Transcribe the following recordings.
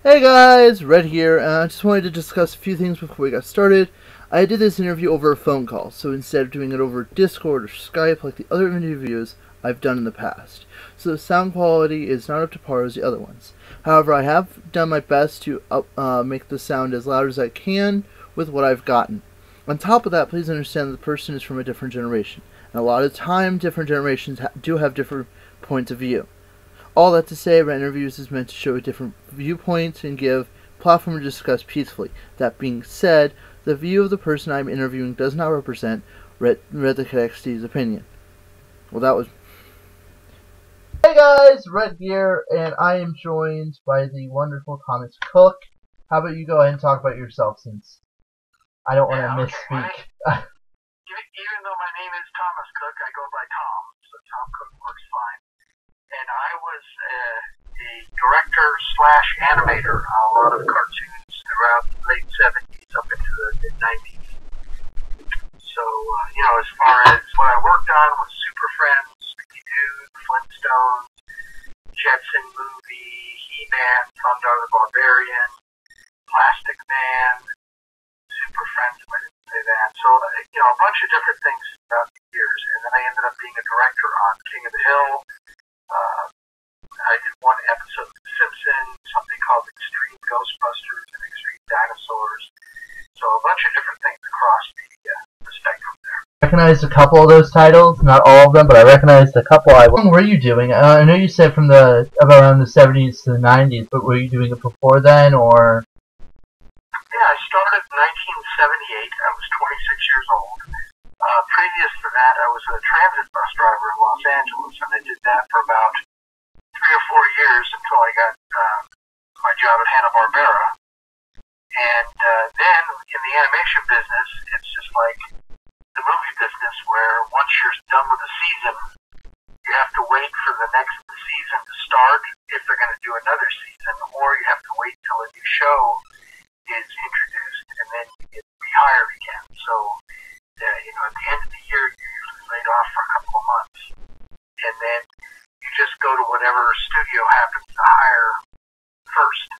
Hey guys, Red here, and I just wanted to discuss a few things before we got started. I did this interview over a phone call, so instead of doing it over Discord or Skype like the other interviews I've done in the past. So the sound quality is not up to par as the other ones. However, I have done my best to make the sound as loud as I can with what I've gotten. On top of that, please understand that the person is from a different generation, and a lot of time different generations do have different points of view. All that to say, RedInterviews is meant to show different viewpoints and give platform to discuss peacefully. That being said, the view of the person I'm interviewing does not represent RedtheKiddXD's opinion. Well, that was... Hey guys, Red here, and I am joined by the wonderful Thomas Cook. How about you go ahead and talk about yourself, since I don't want to misspeak. Even though my name is Thomas Cook, I go by Tom, so Tom Cook works fine. And I was a director/animator on a lot of cartoons throughout the late 70s up into the mid 90s. So, as far as what I worked on was Super Friends, Scooby-Doo, the Flintstones, Jetson Movie, He-Man, Thundar the Barbarian, Plastic Man, Super Friends, if I didn't say that. So, a bunch of different things throughout the years. And then I ended up being a director on King of the Hill. I did one episode of The Simpsons, something called Extreme Ghostbusters and Extreme Dinosaurs. So a bunch of different things across the spectrum there. I recognized a couple of those titles, not all of them, but I recognized a couple. How long were you doing? I know you said from around the 70s to the 90s, but were you doing it before then, or? Yeah, I started in 1978. I was 26 years old. Previous to that, I was a transit bus driver in Los Angeles, and I did that for about 3 or 4 years until I got my job at Hanna-Barbera. And then in the animation business, it's just like the movie business, where once you're done with the season, you have to wait for the next season to start if they're going to do another season, or you have to wait till a new show is introduced, and then you get rehired again. So, at the end of the year, you're usually laid off for a couple of months, and then you just go to whatever studio happens to hire first.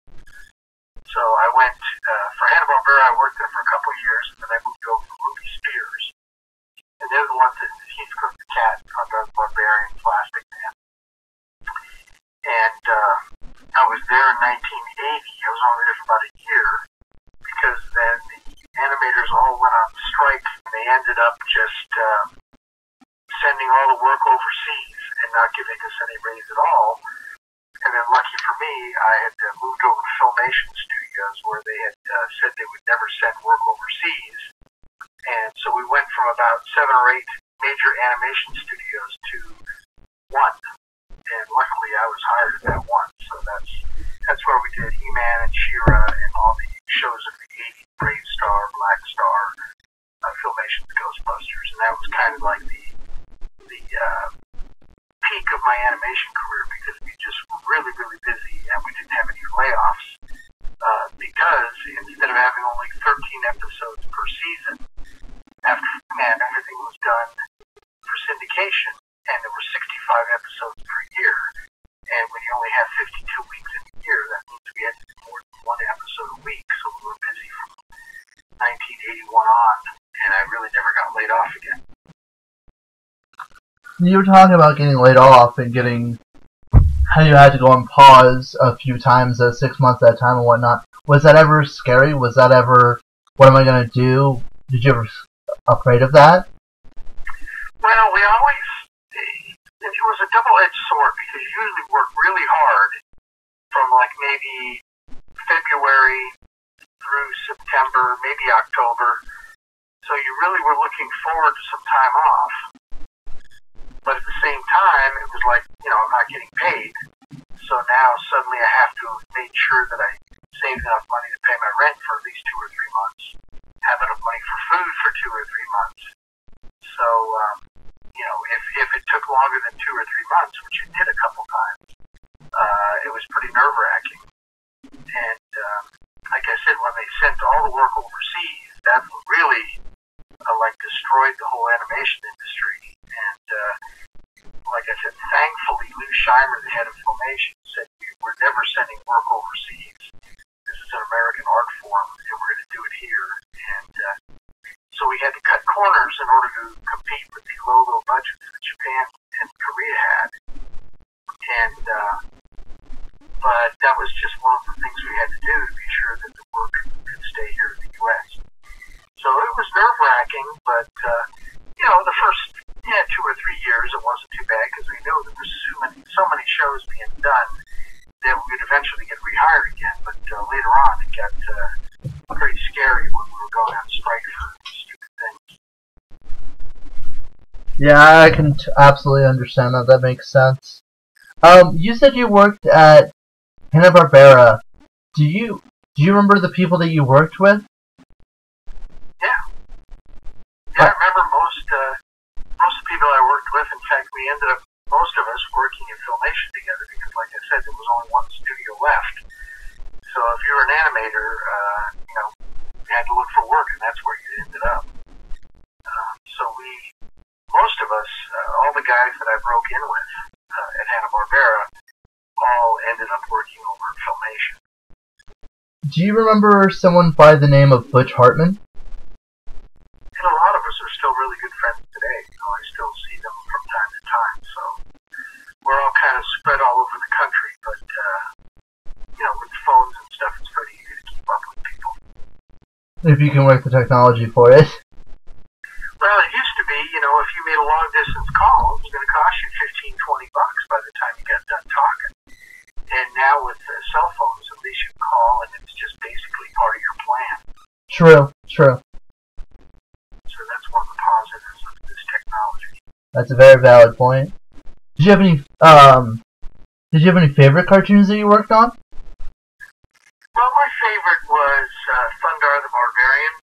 So I went, for Hanna-Barbera, I worked there for a couple of years, and then I moved over to Ruby Spears. And they're the ones that He's Cooked the Cat, Thundar the Barbarian, Plastic Man. And I was there in 1980. I was only there for about a year, because then the animators all went on strike, and they ended up just sending all the work overseas and not giving us any raise at all. And then, lucky for me, I had moved over to Filmation Studios, where they had said they would never send work overseas. And so we went from about 7 or 8 major animation studios to 1. And luckily, I was hired at that one. So that's where we did He-Man and She-Ra and all the shows of the 80s, Brave Star, Black Star, Filmation's Ghostbusters. And that was kind of like the peak of my animation career, because we just were really, really busy, and we didn't have any layoffs, because instead of having only 13 episodes per season, after He-Man, everything was done for syndication, and there were 65 episodes per year, and when you only have 52 weeks in a year, that means we had to do more than 1 episode a week, so we were busy from 1981 on, and I really never got laid off again. You were talking about getting laid off and how you had to go on pause a few times, 6 months at a time and whatnot. Was that ever scary? Was that ever, what am I going to do? Did you ever afraid of that? Well, it was a double-edged sword, because you usually work really hard from like maybe February through September, maybe October. So you really were looking forward to some time off. But at the same time, it was like, I'm not getting paid. So now suddenly I have to make sure that I save enough money to pay my rent for at least 2 or 3 months, have enough money for food for 2 or 3 months. So, if it took longer than 2 or 3 months, which it did a couple times, it was pretty nerve-wracking. And like I said, when they sent all the work overseas, that really destroyed the whole animation industry. And like I said, thankfully Lou Scheimer, the head of Filmation, said we're never sending work overseas. order to compete with the low budgets that Japan and Korea had. And but that was just one of the things we had to do to be sure that the work could stay here in the U.S. So it was nerve-wracking, but the first 2 or 3 years it wasn't too bad because we knew there was so many shows being done that we would eventually get rehired again. But later on, it got pretty scary when we were going on strike for stupid things. Yeah, I can absolutely understand that. That makes sense. You said you worked at Hanna-Barbera. Do you remember the people that you worked with? Yeah, I remember most of the people I worked with. In fact, we ended up, most of us, working in Filmation together because, like I said, there was only one studio left. So if you were an animator, you had to look for work, and that's where you ended up. So most of us, all the guys that I broke in with at Hanna-Barbera, all ended up working over at Filmation. Do you remember someone by the name of Butch Hartman? And a lot of us are still really good friends today. I still see them from time to time. So we're all kind of spread all over the country, but with phones and stuff, it's pretty easy to keep up with people. If you can work the technology for it. Well, it used to be, if you made a long-distance call, it was going to cost you $15, $20 by the time you got done talking. And now with cell phones, at least you call, and it's just basically part of your plan. True. So that's one of the positives of this technology. That's a very valid point. Did you have any favorite cartoons that you worked on? Well, my favorite was Thundar the Barbarian.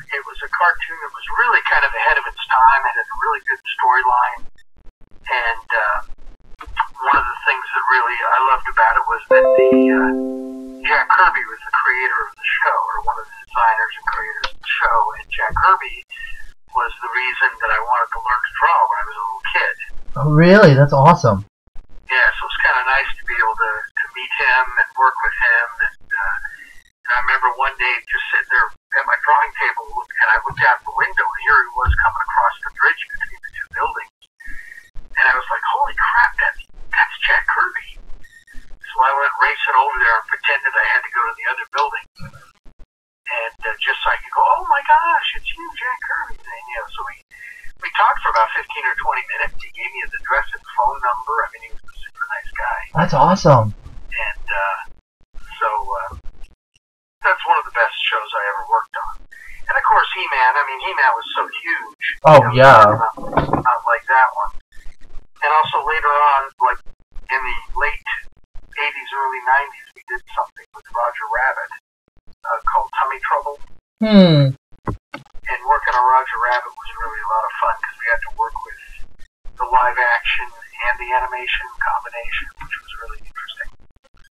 It was a cartoon that was really kind of ahead of its time. It had a really good storyline. And one of the things that really I loved about it was that Jack Kirby was the creator of the show, or one of the designers and creators of the show. And Jack Kirby was the reason that I wanted to learn to draw when I was a little kid. Oh, really? That's awesome. Yeah, so it's kind of nice to be able to meet him and work with him. And I remember one day just sitting there at my drawing table, and I looked out the window, and here he was coming across the bridge between the two buildings. And I was like, holy crap, that's Jack Kirby. So I went racing over there and pretended I had to go to the other building. And just so I could go, oh my gosh, it's you, Jack Kirby. And, so we talked for about 15 or 20 minutes. He gave me his address and phone number. I mean, he was a super nice guy. That's awesome. And so that's one of the best shows I ever worked on. And of course, He-Man. I mean, He-Man was so huge. Oh, yeah. Not like that one. And also later on, like in the late 80s, early 90s, we did something with Roger Rabbit called Tummy Trouble. And working on Roger Rabbit was really a lot of fun because we had to work with the live action and the animation combination, which was really interesting.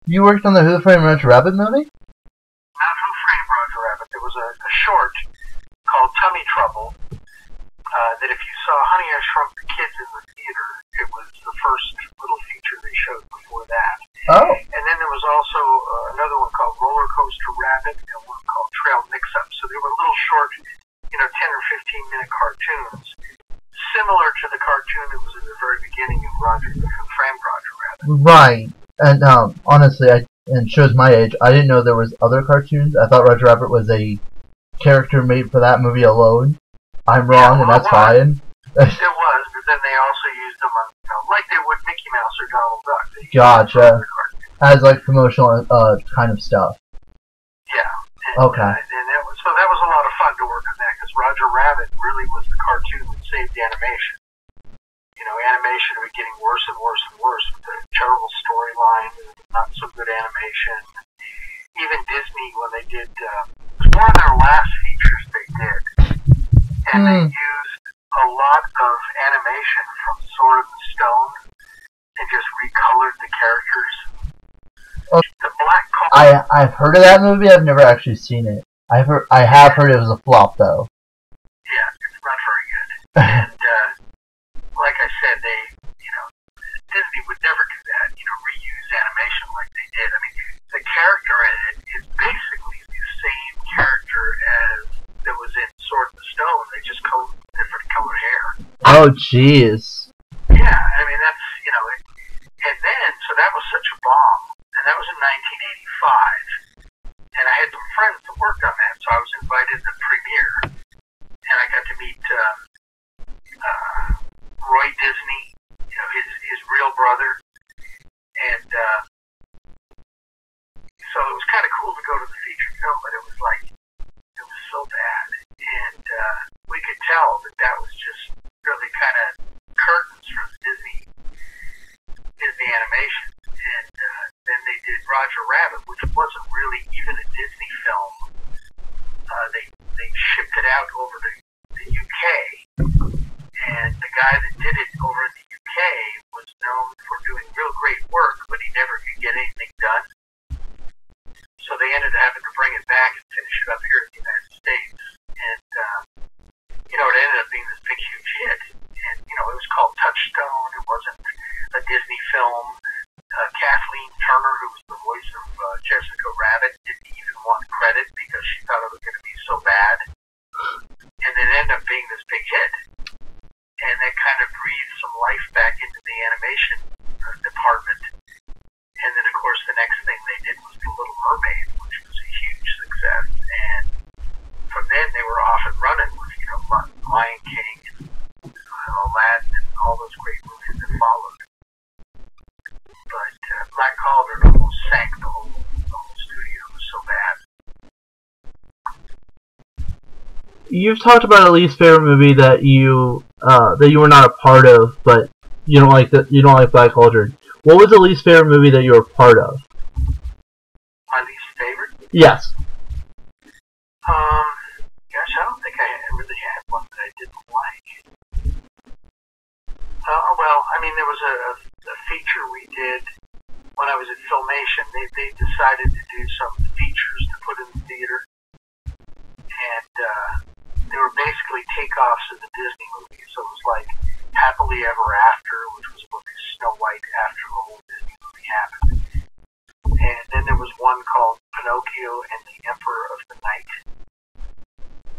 You worked on the Who Framed Roger Rabbit movie? Not Who Framed Roger Rabbit. There was a short called Tummy Trouble that if you saw Honey, I Shrunk the Kids in the theater, it was the first little feature they showed before that. Oh. And then there was also another one called Roller Coaster Rabbit and one called Trail Mix-Up. So they were little short, 10 or 15-minute cartoons, similar to the cartoon that was at the very beginning of Who Framed Roger Rabbit. Right. And honestly, and shows my age, I didn't know there was other cartoons. I thought Roger Rabbit was a character made for that movie alone. I'm wrong, and that's fine. It was, but then they also used them on, like they would Mickey Mouse or Donald Duck. Gotcha. As like promotional kind of stuff. Yeah. Okay. And that was a lot of fun to work on that because Roger Rabbit really was the cartoon that saved the animation. Animation was getting worse and worse and worse with the terrible storyline, not so good animation. Even Disney, when they did, it was one of their last features they did, and they used a lot of animation from Sword of the Stone and just recolored the characters. Oh, the Black Cauldron. I've heard of that movie. I've never actually seen it. I have heard it was a flop though. Yeah, it's not very good. And like I said, Disney would never do that. Reuse animation like they did. I mean, the character in it is basically the same character as that was in Sword of the Stone. Oh, jeez. Yeah, I mean, that's, you know, and then, so that was such a bomb, and that was in 1985, and I had some friends that worked on that, so I was invited to the premiere, and I got to meet Roy Disney, you know, his real brother, and so it was kind of cool to go to the feature film, but it was like, it was so bad, and we could tell that that was just really kind of curtains from Disney animation, and then they did Roger Rabbit, which wasn't really even a Disney film. They shipped it out over to the UK, and the guy that did it over in the UK was known for doing real great work, but he never could get anything done. So they ended up having to bring it back and finish it up here in the United States, and you know, it ended up being this big, huge hit. And, you know, it was called Touchstone. It wasn't a Disney film. Kathleen Turner, who was the voice of Jessica Rabbit, didn't even want credit because she thought it was going to be so bad. And it ended up being this big hit. And that kind of breathed some life back into the animation department. And then, of course, the next thing they did was The Little Mermaid, which was a huge success. And from then, they were off and running with, you know, Lion King and Aladdin and all those great movies that followed. But Black Cauldron almost sank the whole studio. It was so bad. You've talked about a least favorite movie that you were not a part of, but you don't like Black Cauldron. What was the least favorite movie that you were part of? My least favorite? Yes. Gosh, I don't think I really had one that I didn't like. Well, I mean, there was a feature we did when I was at Filmation. They decided to do some features to put in the theater, and they were basically takeoffs of the Disney movies. So it was like Happily Ever After, which was a movie Snow White after the whole Disney movie happened. And then there was one called Pinocchio and the Emperor of the Night.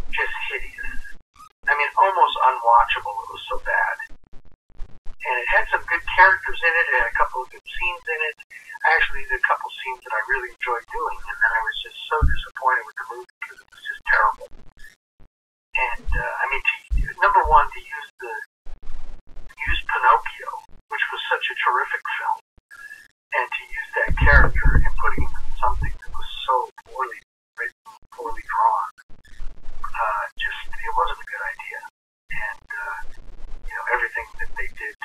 Just hideous. I mean, almost unwatchable. It was so bad. And it had some good characters in it. It had a couple of good scenes in it. I actually did a couple scenes that I really enjoyed doing, and then I was just so disappointed with the movie because it was just terrible. And I mean, number one, to use Pinocchio, which was such a terrific film, and to use that character and putting him in something that was so poorly written, poorly drawn, just it wasn't a good idea. And you know, everything that they did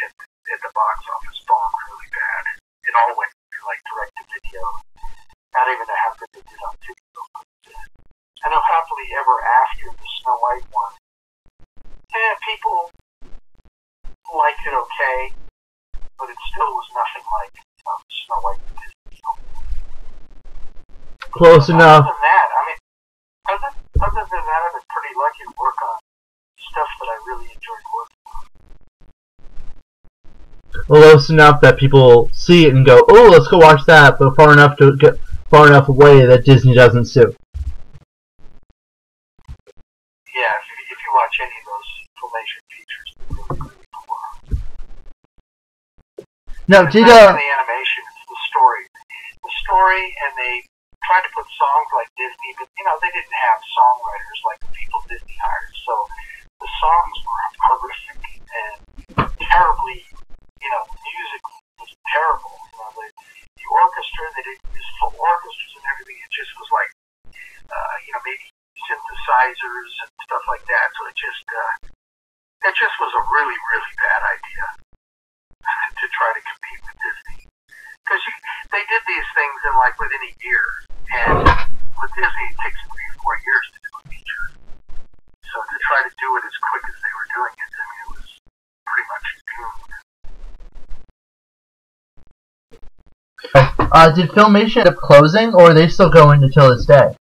at the box office bombed really bad. It all went to like direct to video. Not even to have that they did on video. I know Happily Ever After, the Snow White one, people liked it okay, but it still was nothing like Snow White the Disney film. Close enough. Other than that, I mean, other than that, I've been pretty lucky to work on stuff that I really enjoyed working on. Close enough that people see it and go, "Oh, let's go watch that," but far enough to get far enough away that Disney doesn't sue. Yeah, if you watch any of those Filmation features, they're really good in the world. Now, did the animation, it's the story. The story, and they tried to put songs like Disney, but you know, they didn't have songwriters like the people Disney hired, so the songs were horrific and terribly, you know, the music was terrible. You know, the orchestra, they didn't use full orchestras and everything. It just was like, you know, maybe synthesizers and stuff like that. So it just was a really, really bad idea to try to compete with Disney. Because they did these things in like within a year, and with Disney it takes 3 or 4 years to do a feature. So to try to do it as quick as they were doing it, I mean, it was pretty much doomed. Did Filmation end up closing, or are they still going until this day?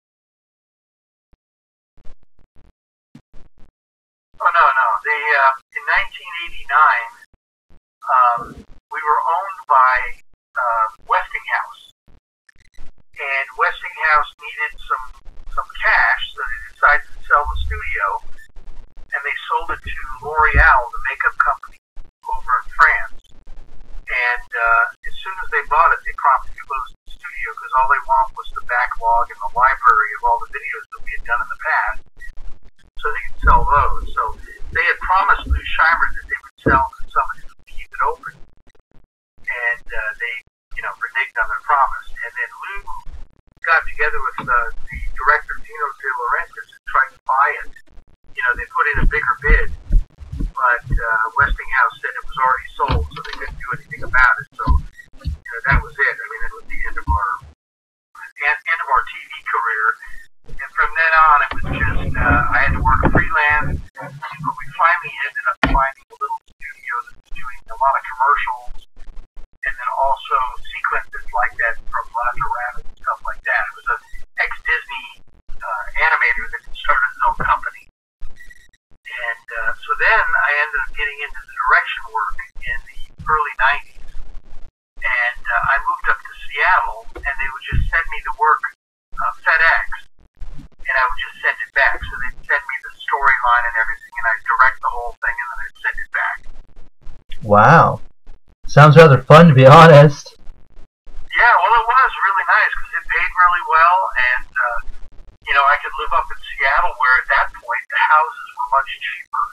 Oh, no. In 1989, we were owned by Westinghouse. And Westinghouse needed some cash, so they decided to sell the studio, and they sold it to L'Oreal, the they promptly closed the studio because all they want was the backlog and the library of all the videos that we had done in the past, so they could sell those. So they had promised Lou Scheimer that they would sell to somebody who would keep it open, and they, reneged on their promise. And then Lou got together with the director, Dino De Laurentiis, and tried to buy it. They put in a bigger bid, but Westinghouse said it was already sold, so they couldn't do anything about it. So, that was it. I mean, it was the end of our TV career. And from then on, it was just I had to work freelance. But we finally ended up finding a little studio that was doing a lot of commercials, and then also sequences like that from Roger Rabbit and stuff like that. It was an ex-Disney animator that started his own company. And so then I ended up getting into the direction work in the early 90s. And I moved up to Seattle, and they would just send me the work FedEx, and I would just send it back. So they'd send me the storyline and everything, and I'd direct the whole thing, and then I'd send it back. Wow. Sounds rather fun, to be honest. Yeah, well, it was really nice because it paid really well, and I could live up in Seattle, where at that point the houses were much cheaper.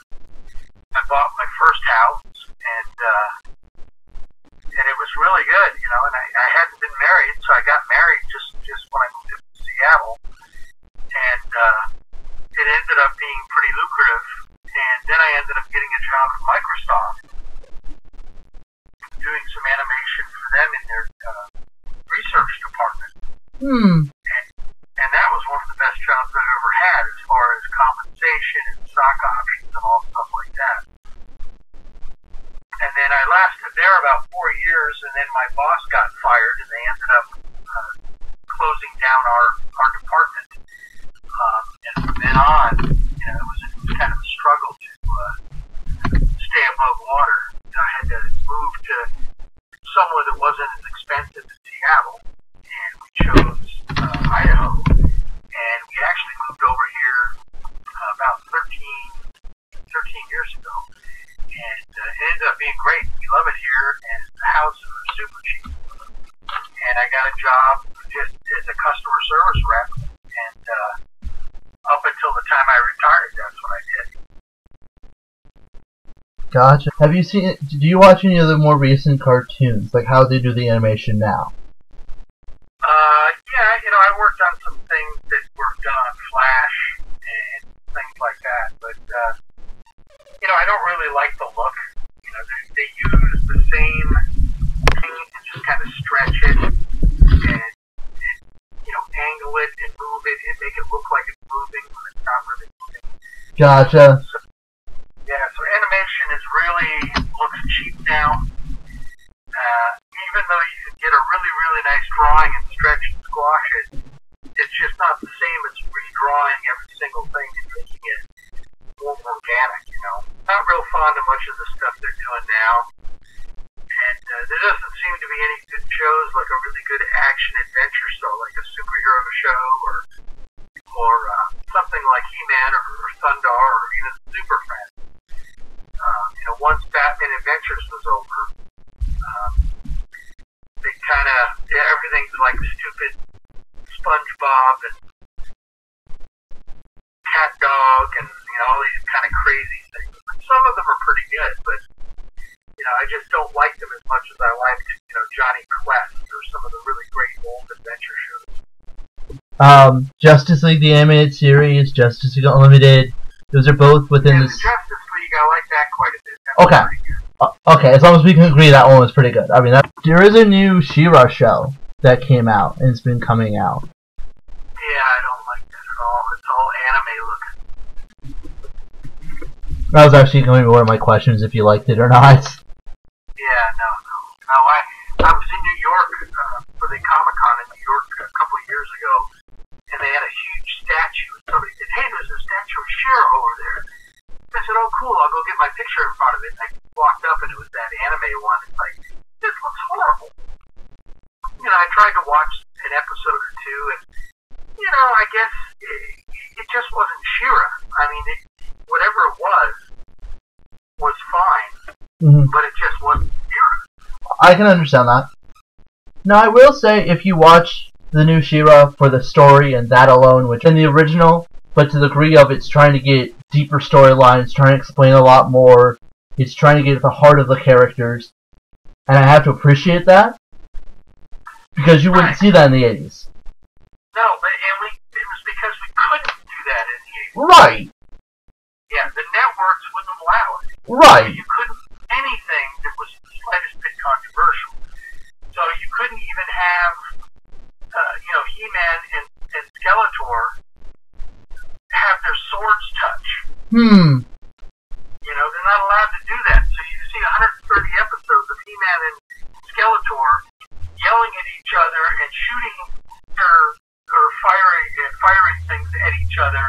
I bought my first house, and it was really good, and I hadn't been married, so I got married just when I moved up to Seattle, and it ended up being pretty lucrative, and then I ended up getting a job at Microsoft, doing some animation for them in their research department. And that was one of the best jobs I've ever had as far as compensation and stock options and all stuff like that. And then I lasted there about 4 years, and then my boss got fired, and they ended up closing down our department. And from then on, it was kind of a struggle to stay above water. I had to move to somewhere that wasn't as expensive as Seattle, and we chose Idaho. And we actually moved over here about 13 years ago. And it ended up being great. We love it here, and the houses are super cheap. And I got a job just as a customer service rep, and up until the time I retired, that's what I did. Gotcha. Have you seen? Do you watch any of the more recent cartoons, like how they do the animation now? Yeah, I worked on some things that were done on Flash and things like that, but I don't really like the look. They use the same paint and just kind of stretch it and angle it and move it and make it look like it's moving when it's not really moving. Gotcha. So animation looks cheap now. Even though you can get a really, really nice drawing and stretch and squash it, it's just not the same as redrawing every single thing and making it more organic, Not real fond of much of the stuff they're doing now. And there doesn't seem to be any good shows, like a really good action adventure show, like a superhero show, or something like He-Man or Thundar or even Super Friends. Once Batman Adventures was over, they kind of, everything's like stupid SpongeBob and Cat Dog and, all these kind of crazy things. Some of them are pretty good, but, I just don't like them as much as I liked, Johnny Quest or some of the really great old adventure shows. Justice League, the animated series, Justice League Unlimited, those are both within the this. Justice League, I like that quite a bit. That's pretty good. Okay, as long as we can agree that one was pretty good. I mean, there is a new She-Ra show that came out, and it's been coming out. Yeah, I don't like that at all. It's all anime looking. That was actually going to be one of my questions, if you liked it or not. Yeah, no. I was in New York for the Comic-Con in New York a couple of years ago, and they had a huge statue. And somebody said, "Hey, there's a statue of She-Ra over there." I said, "Oh, cool, I'll go get my picture in front of it." And I walked up, and it was that anime one. It's like, this looks horrible. I tried to watch an episode or two, and, I guess it just wasn't She-Ra. I mean, whatever it was fine, but it just wasn't She-Ra. I can understand that. Now, I will say, if you watch the new She-Ra for the story and that alone, which in the original, but to the degree of it's trying to get deeper storylines, trying to explain a lot more, it's trying to get at the heart of the characters, and I have to appreciate that, because you wouldn't see that in the 80s. No, but it was because we couldn't do that in the 80s. Right. Yeah, the networks wouldn't allow it. Right. You couldn't do anything that was the slightest bit controversial. So you couldn't even have, He-Man and Skeletor have their swords touch. They're not allowed to do that. So you see 130 episodes of He-Man and Skeletor yelling at each other and shooting or firing things at each other